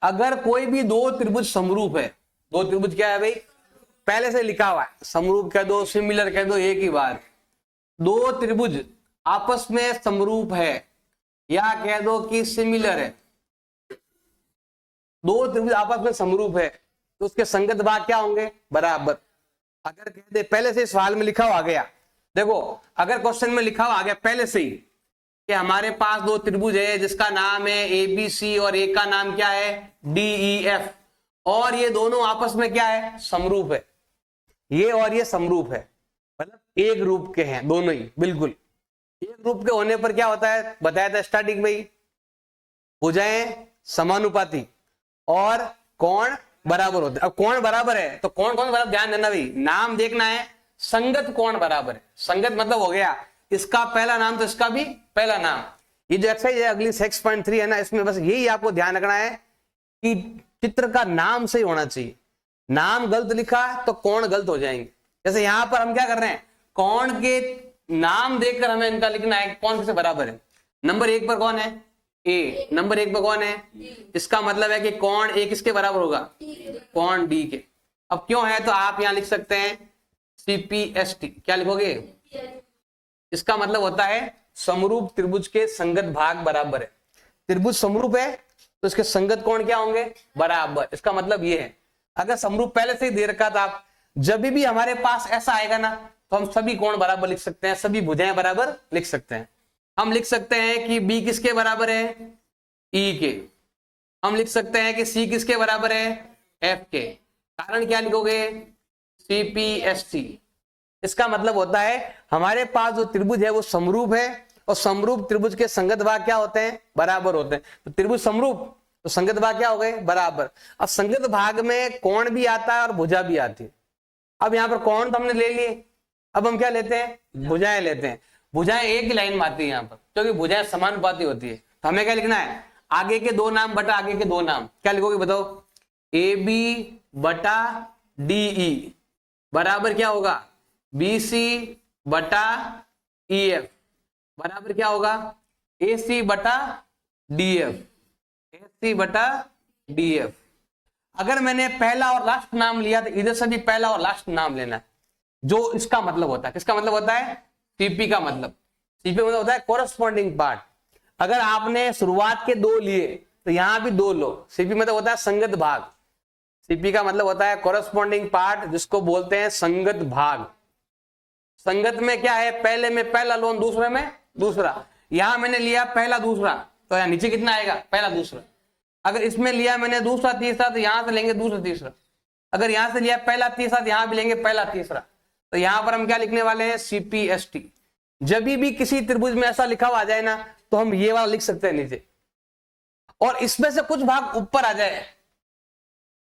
अगर कोई भी दो त्रिभुज समरूप है, दो त्रिभुज क्या है भाई, पहले से लिखा हुआ है, समरूप कह दो, सिमिलर कह दो, एक ही बात। दो त्रिभुज आपस में समरूप है या कह दो कि सिमिलर है, दो त्रिभुज आपस में समरूप है तो उसके संगत भाग क्या होंगे, बराबर। अगर कह दे पहले से सवाल में लिखा हुआ आ गया, देखो अगर क्वेश्चन में लिखा हुआ आ गया पहले से ही कि हमारे पास दो त्रिभुज है जिसका नाम है ABC और एक का नाम क्या है DEF, और ये दोनों आपस में क्या है, समरूप है, ये और ये समरूप है, मतलब एक रूप के हैं दोनों ही, बिल्कुल एक रूप के होने पर क्या होता है, बताया था स्टार्टिंग में ही, भुजाएं समानुपाती और कोण बराबर होते हैं। अब कोण बराबर है तो कोण कौन बराबर, ध्यान देना भाई, नाम देखना है, संगत कोण बराबर है। संगत मतलब हो गया इसका पहला नाम तो इसका भी पहला नाम। ये जो एक्सरसाइज है अगली 6.3 है ना, इसमें बस यही आपको ध्यान रखना है कि चित्र का नाम सही होना चाहिए। नाम गलत लिखा तो कोण गलत हो जाएंगे। जैसे यहां पर हम क्या कर रहे हैं, कोण के नाम देखकर हमें इनका लिखना है कौन किससे बराबर है। नंबर 1 पर कौन है, ए, नंबर 1 पर कौन है, इसका मतलब है कि कोण ए किसके बराबर होगा, कोण डी के। अब क्यों है तो आप यहां लिख सकते हैं CPST, क्या लिखोगे, इसका मतलब होता है समरूप त्रिभुज के संगत भाग बराबर है। त्रिभुज समरूप है तो इसके संगत कोण क्या होंगे, बराबर। इसका मतलब ये है, अगर समरूप पहले से ही दे रखा था, जब भी हमारे पास ऐसा आएगा ना तो हम सभी कोण बराबर लिख सकते हैं, सभी भुजाएं बराबर लिख सकते हैं। हम लिख सकते हैं कि B किसके बराबर है, E के। हम लिख सकते हैं कि C किसके बराबर है, F के। कारण क्या लिखोगे, CPST। इसका मतलब होता है हमारे पास जो त्रिभुज है वो समरूप है और समरूप त्रिभुज के संगत भाग क्या होते हैं, बराबर होते हैं। तो त्रिभुज समरूप तो संगत भाग क्या हो गए, बराबर। अब संगत भाग में कोण भी आता है और भुजा भी आती है। अब यहाँ पर कोण तो हमने ले लिए, अब हम क्या लेते हैं, भुजाएं लेते हैं। भुजाएं एक ही लाइन में आती है यहाँ पर, क्योंकि भुजाएं समानुपाती होती है। तो हमें क्या लिखना है, आगे के दो नाम बटा आगे के दो नाम, क्या लिखोगे बताओ, AB बटा DE बराबर क्या होगा, BC बटा EF बराबर क्या होगा, AC बटा DF, AC बटा DF। अगर मैंने पहला और लास्ट नाम लिया तो इधर से भी पहला और लास्ट नाम लेना है, जो इसका मतलब होता है, किसका मतलब होता है, CP का मतलब। CP मतलब होता है कोरस्पॉन्डिंग पार्ट। अगर आपने शुरुआत के दो लिए तो यहां भी दो लो। CP मतलब होता है संगत भाग। CP का मतलब होता है कोरस्पॉन्डिंग पार्ट, जिसको बोलते हैं संगत भाग। संगत में क्या है, पहले में पहला लो, दूसरे में दूसरा। यहां मैंने लिया पहला दूसरा तो यहां नीचे कितना आएगा, पहला दूसरा। अगर इसमें लिया मैंने दूसरा तीसरा तो यहां से लेंगे दूसरा तीसरा। अगर यहां से लिया पहला तीसरा तो यहां भी लेंगे पहला तीसरा। तो यहां पर हम क्या लिखने वाले हैं, CPST। जब भी किसी त्रिभुज में ऐसा लिखा हुआ आ जाए ना तो हम ये वाला लिख सकते हैं नीचे, और इसमें से कुछ भाग ऊपर आ जाए,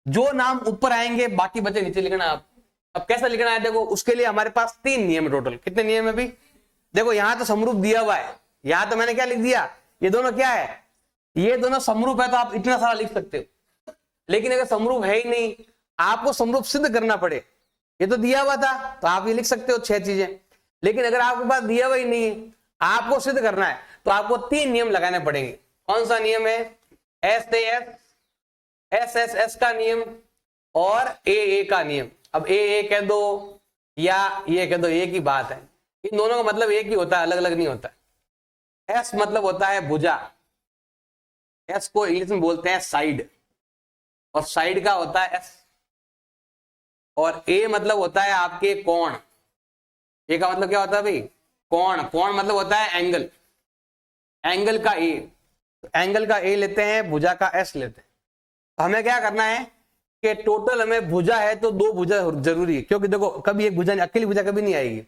जो नाम ऊपर आएंगे बाकी बचे नीचे लिखना आप। अब कैसा लिखना है, देखो उसके लिए हमारे पास 3 नियम है टोटल। कितने नियम है भी, देखो यहां तो समरूप दिया हुआ है, यहां तो मैंने क्या लिख दिया, ये दोनों क्या है, ये दोनों समरूप है तो आप इतना सारा लिख सकते हो। लेकिन अगर समरूप है ही नहीं, आपको समरूप सिद्ध करना पड़े, ये तो दिया हुआ था तो आप ये लिख सकते हो 6 चीजें। लेकिन अगर आपके पास दिया हुआ ही नहीं है, आपको सिद्ध करना है, तो आपको 3 नियम लगाने पड़ेंगे। कौन सा नियम है, SAS, SSS का नियम और AA का नियम। अब AA कह दो या ये कह दो, एक ही बात है, इन दोनों का मतलब एक ही होता है, अलग अलग नहीं होता है। S मतलब होता है भुजा, S को इंग्लिश में बोलते हैं साइड, और साइड का होता है S। और A मतलब होता है आपके कोण। A का मतलब क्या होता है भाई, कोण। कोण मतलब होता है एंगल, एंगल का A। एंगल का A लेते हैं, भुजा का S लेते हैं। हमें क्या करना है कि टोटल हमें भुजा है तो 2 भुजा जरूरी है, क्योंकि देखो कभी एक भुजा, अकेली भुजा कभी नहीं आएगी,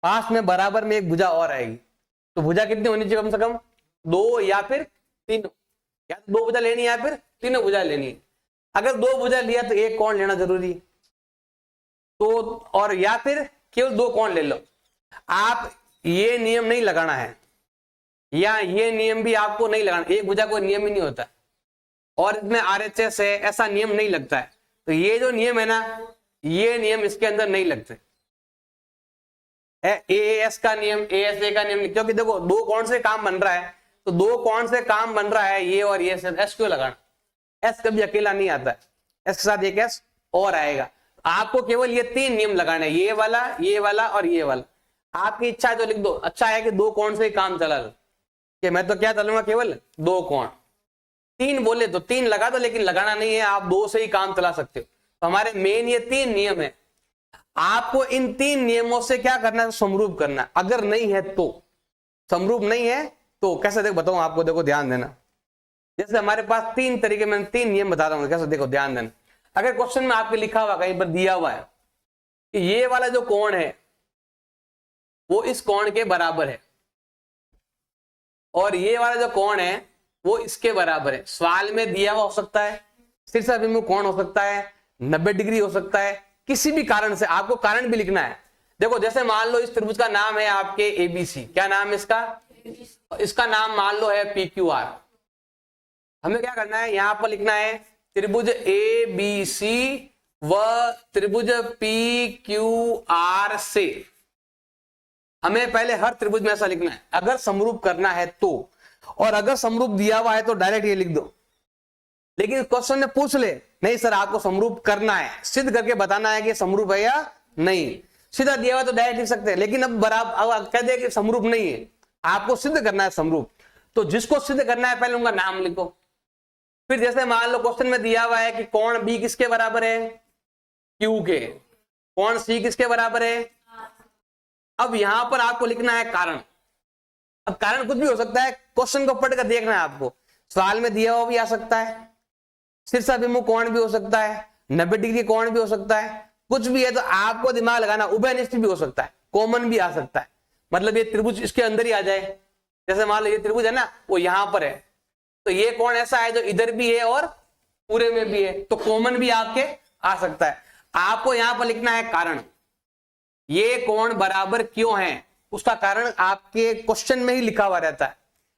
पास में बराबर में एक भुजा और आएगी। तो भुजा कितनी होनी चाहिए, कम से कम 2 या फिर 3, या तो 2 भुजा लेनी है या फिर 3 भुजा लेनी है। अगर 2 भुजा लिया तो एक कोण लेना जरूरी है, तो और या फिर केवल 2 कोण ले लो। आप ये नियम नहीं लगाना है, या ये नियम भी आपको नहीं लगाना, एक भुजा कोई नियम ही नहीं होता, और इसमें RHS है, ऐसा नियम नहीं लगता है। तो ये जो नियम है ना, ये नियम इसके अंदर नहीं लगते। AAS का नियम, ASA का नियम, क्योंकि देखो 2 कोण से काम बन रहा है, तो 2 कोण से काम बन रहा है ये और ये, S क्यों लगाना, एस कभी अकेला नहीं आता है, एस के साथ एक एस और आएगा। आपको केवल ये 3 नियम लगाने, ये वाला और ये वाला। आपकी इच्छा है तो लिख दो। अच्छा है कि 2 कोण से ही काम चला लो, कि मैं तो क्या चलूंगा, केवल 2 कोण। 3 बोले तो 3 लगा दो, लेकिन लगाना नहीं है, आप 2 से ही काम चला सकते हो। तो हमारे मेन ये 3 नियम है। आपको इन 3 नियमों से क्या करना है, समरूप करना है। अगर नहीं है तो, समरूप नहीं है तो कैसे, देखो बताऊं आपको, देखो ध्यान देना। जैसे हमारे पास 3 तरीके, मैंने 3 नियम बता रहा हूं, कैसे देखो ध्यान देना। अगर क्वेश्चन में आपके लिखा हुआ, कहीं पर दिया हुआ है कि ये वाला जो कोण है वो इस कोण के बराबर है, और ये वाला जो कोण है वो इसके बराबर है। सवाल में दिया हुआ हो सकता है, शीर्षाभिमुख कोण हो सकता है, 90 डिग्री हो सकता है, किसी भी कारण से। आपको कारण भी लिखना है। देखो जैसे मान लो इस त्रिभुज का नाम है आपके एबीसी, क्या नाम है इसका, इसका नाम मान लो है PQR। हमें क्या करना है, यहां पर लिखना है त्रिभुज ABC व त्रिभुज PQR से। हमें पहले हर त्रिभुज में ऐसा लिखना है, अगर समरूप करना है तो। और अगर समरूप दिया हुआ है तो डायरेक्ट ये लिख दो। लेकिन क्वेश्चन में पूछ ले, नहीं सर आपको समरूप करना है, सिद्ध करके बताना है कि समरूप है या नहीं। सीधा दिया हुआ तो डायरेक्ट लिख सकते हैं, लेकिन अब बराबर अब कह दे कि समरूप नहीं है, आपको सिद्ध करना है समरूप। तो जिसको सिद्ध करना है पहले उनका नाम लिखो। फिर जैसे मान लो क्वेश्चन में दिया हुआ है कि कोण B किसके बराबर है, Q के। कोण C किसके बराबर है। अब यहां पर आपको लिखना है कारण। अब कारण कुछ भी हो सकता है, क्वेश्चन को पढ़कर देखना है आपको। सवाल में दिया हुआ भी आ सकता है, शीर्षाभिमुख कोण भी हो सकता है, 90 डिग्री कोण भी हो सकता है, कुछ भी है। तो आपको दिमाग लगाना, उभयनिष्ठ भी हो सकता है, कॉमन भी आ सकता है। मतलब ये त्रिभुज इसके अंदर ही आ जाए। जैसे मान लो ये त्रिभुज है ना, वो यहां पर है, तो ये कोण ऐसा है जो इधर भी है और पूरे में भी है, तो कॉमन भी आपके आ सकता है। आपको यहां पर लिखना है कारण। ये कोण बराबर क्यों है, उसका कारण आपके क्वेश्चन में ही लिखा हुआ रहता है,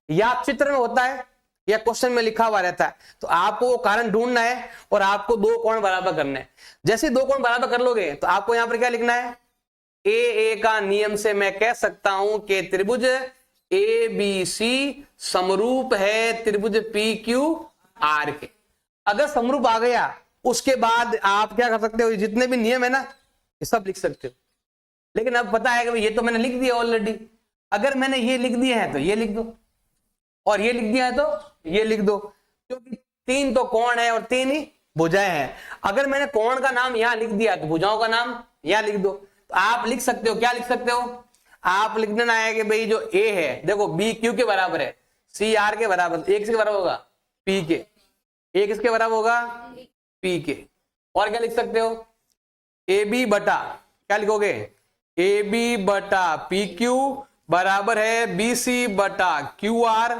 या चित्र में होता है या क्वेश्चन में लिखा हुआ रहता है। तो आपको वो कारण ढूंढना है और आपको 2 कोण बराबर करने हैं। जैसे 2 कोण बराबर कर लोगे तो आपको यहां पर क्या लिखना है, ए का नियम से मैं कह सकता हूं कि त्रिभुज ABC समरूप है त्रिभुज PQR के। अगर समरूप आ गया उसके बाद आप क्या कर सकते हो, जितने भी नियम है ना ये सब लिख सकते हो। लेकिन अब पता है कि ये तो मैंने लिख दिया ऑलरेडी। अगर मैंने ये लिख दिया है तो ये लिख दो, और ये लिख दिया है तो ये लिख दो, क्योंकि 3 तो कोण है और 3 ही भुजाएं हैं। अगर मैंने कोण का नाम यहां लिख दिया तो भुजाओं का नाम यहां लिख दो। तो आप लिख सकते हो, क्या लिख सकते हो, आप लिख देना है कि भाई जो A है, देखो B Q के बराबर है, C R के बराबर, A किसके बराबर होगा, P के। A किसके बराबर होगा, P के। और क्या लिख सकते हो, AB बटा, क्या लिखोगे, AB बटा PQ बराबर है BC बटा QR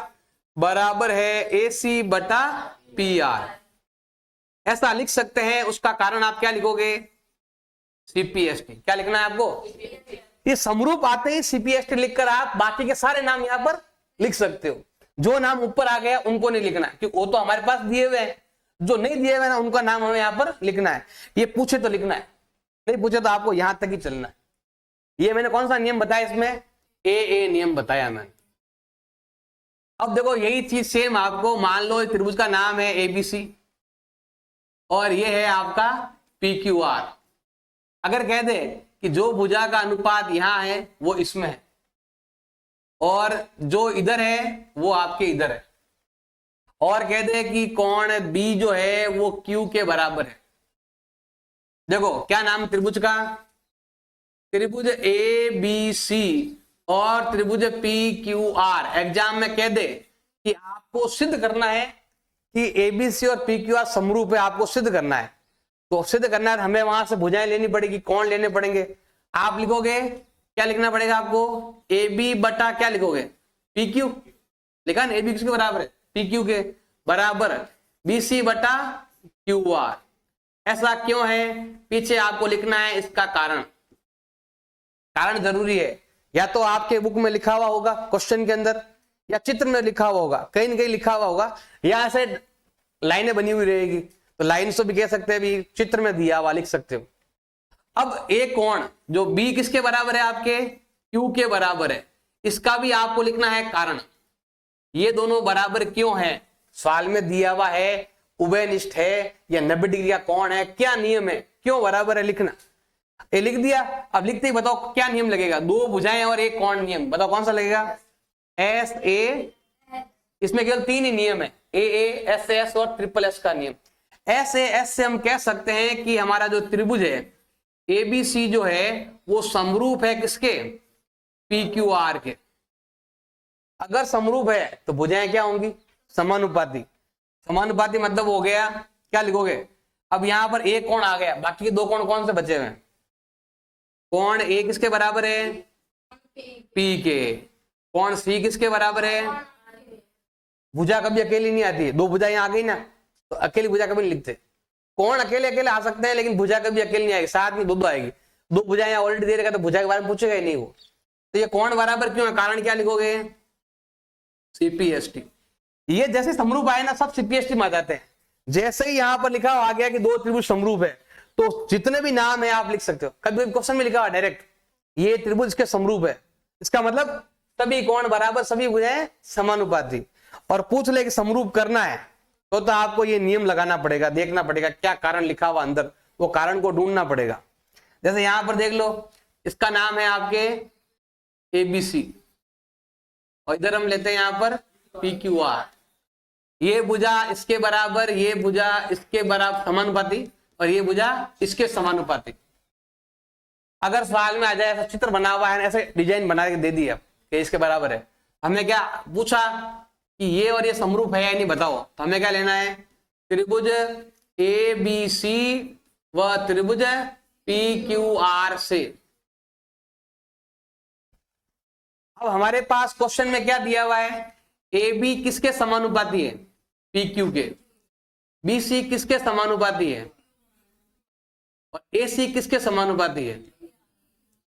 बराबर है AC बटा PR। ऐसा लिख सकते हैं। उसका कारण आप क्या लिखोगे, CPST। क्या लिखना है आपको, ये समरूप आते ही CPST लिखकर आप बाकी के सारे नाम यहां पर लिख सकते हो। जो नाम ऊपर आ गया उनको नहीं लिखना, क्योंकि वो तो हमारे पास दिए हुए हैं। जो नहीं दिए हुए ना उनका नाम हमें यहां पर लिखना है। ये पूछे तो लिखना है, नहीं पूछे तो आपको यहां तक ही चलना है। ये मैंने कौन सा नियम बताया, इसमें AA नियम बताया मैंने। अब देखो यही चीज सेम आपको, मान लो त्रिभुज का नाम है ABC और ये है आपका PQR। अगर कह दे कि जो भुजा का अनुपात यहां है वो इसमें है, और जो इधर है वो आपके इधर है, और कह दे कि कोण B जो है वो Q के बराबर है। देखो क्या नाम त्रिभुज का, त्रिभुज ABC और त्रिभुज PQR। एग्जाम में कह दे कि आपको सिद्ध करना है कि ABC और PQR समरूप है, आपको सिद्ध करना है। तो सिद्ध करना है, हमें वहां से भुजाएं लेनी पड़ेगी, कोण लेने पड़ेंगे। आप लिखोगे, क्या लिखना पड़ेगा आपको, AB बटा क्या लिखोगे, PQ। लिखा ना, AB किसके बराबर है, PQ के बराबर BC बटा QR। ऐसा क्यों है, पीछे आपको लिखना है इसका कारण। कारण जरूरी है, या तो आपके बुक में लिखा हुआ होगा क्वेश्चन के अंदर, या चित्र में लिखा हुआ होगा, कहीं ना कहीं लिखा हुआ होगा, या ऐसे लाइनें बनी हुई रहेगी। तो लाइन से भी कह सकते हैं, भी चित्र में दिया हुआ लिख सकते हो। अब एक कोण जो B किसके बराबर है, आपके Q के बराबर है, इसका भी आपको लिखना है कारण। ये दोनों बराबर क्यों है, सवाल में दिया हुआ है उभयनिष्ठ है या 90 डिग्री का कोण है, क्या नियम है, क्यों बराबर है लिखना। ये लिख दिया, अब लिखते ही बताओ क्या नियम लगेगा, दो भुजाएं और एक कोण नियम, बताओ कौन सा लगेगा। एस ए, इसमें केवल तीन ही नियम है, ए एस एस और ट्रिपल एस का नियम। एस ए एस से हम कह सकते हैं कि हमारा जो त्रिभुज है एबीसी जो है वो समरूप है किसके, पी क्यू आर के। अगर समरूप है तो भुजाएं क्या होंगी, समानुपाती। समानुपाती मतलब हो गया, क्या लिखोगे, अब यहां पर एक कोण आ गया, बाकी के दो कोण कौन से बचे हुए हैं, कोण ए किसके बराबर है, पी के। कोण सी किसके बराबर है, भुजा कभी अकेली नहीं आती है, दो भुजा यहाँ आ गई ना, तो अकेली भुजा कभी नहीं लिखते। कोण अकेले अकेले आ सकते हैं लेकिन भुजा कभी अकेली नहीं आएगी, साथ में दो दो आएगी। दो भुजा यहाँ ऑलरेडी दे रखा तो भुजा के बारे में पूछेगा ही नहीं वो। तो ये कोण बराबर क्यों है, कारण क्या लिखोगे, सीपीएसटी। ये जैसे समरूप आए ना सब सीपीएसटी में आ जाते हैं। जैसे ही यहाँ पर लिखा आ गया कि दो त्रिभुज समरूप है तो जितने भी नाम है आप लिख सकते हो। कभी क्वेश्चन में लिखा हुआ डायरेक्ट ये त्रिभुज के समरूप है, इसका मतलब सभी कोण बराबर, सभी भुजाएं समानुपाती। और पूछ ले कि समरूप करना है तो आपको ये नियम लगाना पड़ेगा, देखना पड़ेगा क्या कारण लिखा हुआ अंदर, वो कारण को ढूंढना पड़ेगा। जैसे यहां पर देख लो, इसका नाम है आपके एबीसी और इधर हम लेते हैं यहां पर पीक्यूआर। ये भुजा इसके बराबर, ये भुजा इसके बराबर समानुपाती और ये भुजा इसके समानुपाती। अगर सवाल में आ जाए ऐसा चित्र बना हुआ है, ऐसे डिजाइन बना के दे दिया कि इसके बराबर है, हमने क्या पूछा कि ये और ये समरूप है या नहीं बताओ, तो हमें क्या लेना है, त्रिभुज ए बी सी व त्रिभुज पी क्यू आर से। अब हमारे पास क्वेश्चन में क्या दिया हुआ है, ए बी किसके समानुपाती है, पी क्यू के, बी सी किसके समानुपाती है और ए सी किसके समानुपाती है,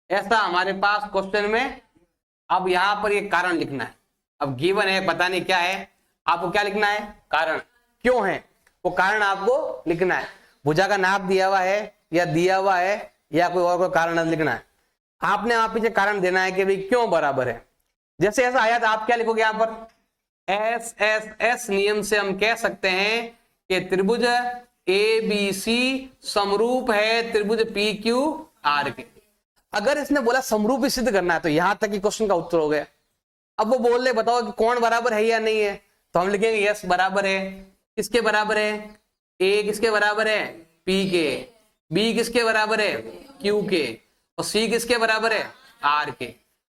ऐसा हमारे पास क्वेश्चन में। अब यहां पर ये कारण लिखना है। अब गिवन है, पता नहीं क्या है, आपको क्या लिखना है, कारण क्यों है वो कारण आपको लिखना है। भुजा का नाप दिया हुआ है या दिया हुआ है या कोई कारण लिखना है, आपने वहां पीछे कारण देना है कि भाई क्यों बराबर है। जैसे ऐसा आया तो आप क्या लिखोगे यहां पर, एस एस एस नियम से हम कह सकते हैं कि त्रिभुज ए बी सी समरूप है त्रिभुज पी क्यू आर के। अगर इसने बोला समरूप ही सिद्ध करना है तो यहां तक ही क्वेश्चन का उत्तर हो गया। अब वो बोल रहे बताओ कि कोण बराबर है या नहीं है, तो हम लिखेंगे यस बराबर है। किसके बराबर है, ए किसके बराबर है, पी के, बी किसके बराबर है, क्यू के, और सी किसके बराबर है, आर के।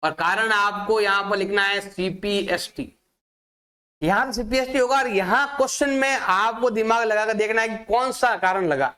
और कारण आपको यहां पर लिखना है सीपीएसटी। यहां सीपीएसटी होगा और यहां क्वेश्चन में आपको दिमाग लगाकर देखना है कि कौन सा कारण लगा।